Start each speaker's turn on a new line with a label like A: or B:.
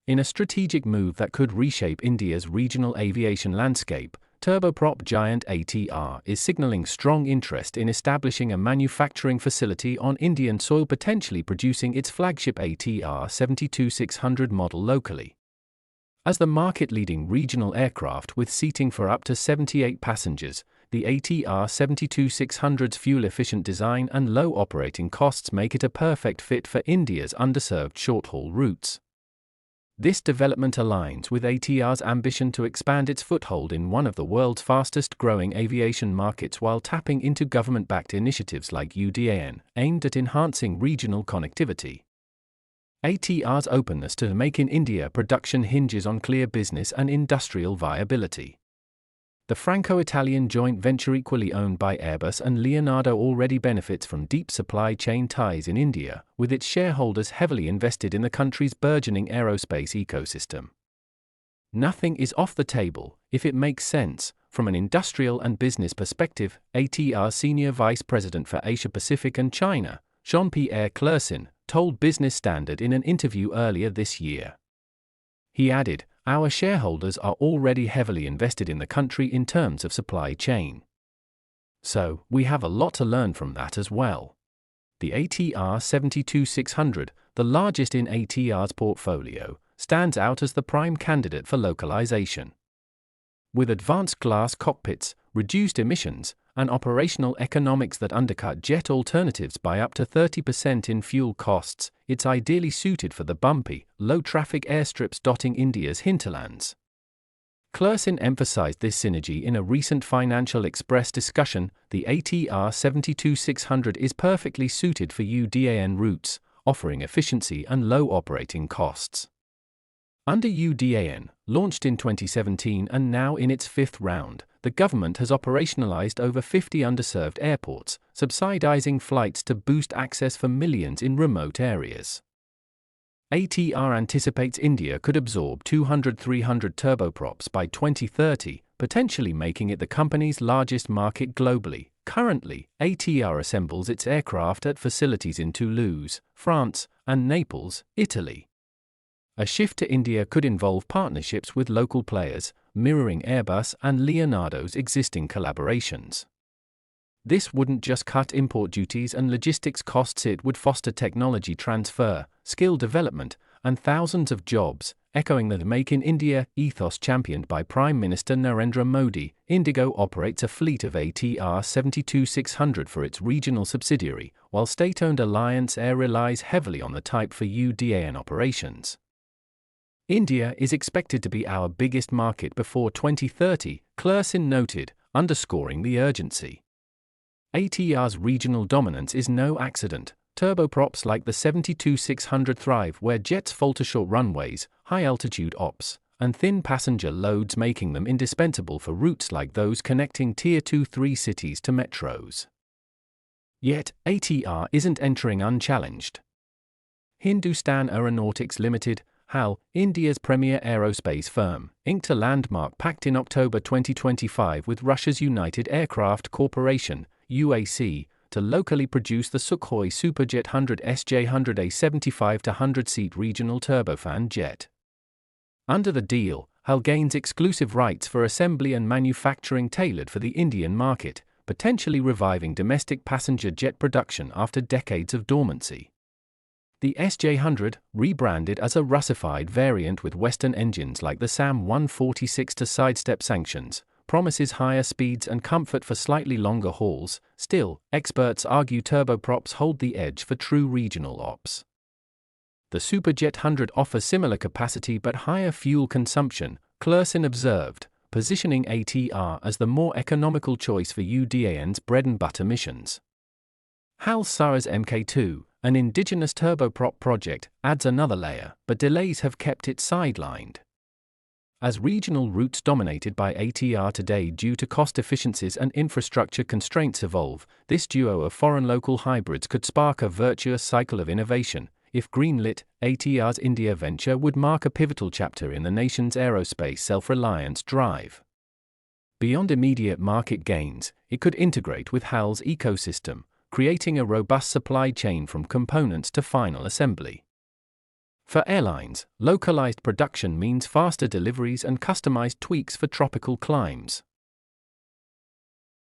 A: In a strategic move that could reshape India's regional aviation landscape, turboprop giant ATR is signaling strong interest in establishing a manufacturing facility on Indian soil, potentially producing its flagship ATR 72-600 model locally. As the market-leading regional aircraft with seating for up to 78 passengers, the ATR 72-600's fuel-efficient design and low operating costs make it a perfect fit for India's underserved short-haul routes. This development aligns with ATR's ambition to expand its foothold in one of the world's fastest-growing aviation markets while tapping into government-backed initiatives like UDAN, aimed at enhancing regional connectivity. ATR's openness to Make in India production hinges on clear business and industrial viability. The Franco-Italian joint venture, equally owned by Airbus and Leonardo, already benefits from deep supply chain ties in India, with its shareholders heavily invested in the country's burgeoning aerospace ecosystem. Nothing is off the table, if it makes sense. From an industrial and business perspective, ATR Senior Vice President for Asia-Pacific and China, Jean-Pierre Clersin, told Business Standard in an interview earlier this year. He added, "Our shareholders are already heavily invested in the country in terms of supply chain. So, we have a lot to learn from that as well." The ATR 72-600, the largest in ATR's portfolio, stands out as the prime candidate for localization. With advanced glass cockpits, reduced emissions, and operational economics that undercut jet alternatives by up to 30% in fuel costs, it's ideally suited for the bumpy, low-traffic airstrips dotting India's hinterlands. Clersin emphasized this synergy in a recent Financial Express discussion. The ATR 72-600 is perfectly suited for UDAN routes, offering efficiency and low operating costs. Under UDAN, launched in 2017 and now in its fifth round, the government has operationalized over 50 underserved airports, subsidizing flights to boost access for millions in remote areas. ATR anticipates India could absorb 200-300 turboprops by 2030, potentially making it the company's largest market globally. Currently, ATR assembles its aircraft at facilities in Toulouse, France, and Naples, Italy. A shift to India could involve partnerships with local players, mirroring Airbus and Leonardo's existing collaborations. This wouldn't just cut import duties and logistics costs, it would foster technology transfer, skill development, and thousands of jobs, echoing the Make in India ethos championed by Prime Minister Narendra Modi. Indigo operates a fleet of ATR 72-600 for its regional subsidiary, while state-owned Alliance Air relies heavily on the type for UDAN operations. India is expected to be our biggest market before 2030, Clersin noted, underscoring the urgency. ATR's regional dominance is no accident. Turboprops like the 72-600 thrive where jets falter short runways, high-altitude ops, and thin passenger loads, making them indispensable for routes like those connecting Tier 2-3 cities to metros. Yet, ATR isn't entering unchallenged. Hindustan Aeronautics Limited, HAL, India's premier aerospace firm, inked a landmark pact in October 2025 with Russia's United Aircraft Corporation, UAC, to locally produce the Sukhoi Superjet 100 SJ-100, a 75-100-seat regional turbofan jet. Under the deal, HAL gains exclusive rights for assembly and manufacturing tailored for the Indian market, potentially reviving domestic passenger jet production after decades of dormancy. The SJ-100, rebranded as a Russified variant with Western engines like the SAM-146 to sidestep sanctions, promises higher speeds and comfort for slightly longer hauls. Still, experts argue turboprops hold the edge for true regional ops. The Superjet 100 offers similar capacity but higher fuel consumption, Clersin observed, positioning ATR as the more economical choice for UDAN's bread-and-butter missions. HAL's Saras Mk2, an indigenous turboprop project, adds another layer, but delays have kept it sidelined. As regional routes dominated by ATR today due to cost efficiencies and infrastructure constraints evolve, this duo of foreign-local hybrids could spark a virtuous cycle of innovation. If greenlit, ATR's India venture would mark a pivotal chapter in the nation's aerospace self-reliance drive. Beyond immediate market gains, it could integrate with HAL's ecosystem, creating a robust supply chain from components to final assembly. For airlines, localized production means faster deliveries and customized tweaks for tropical climes.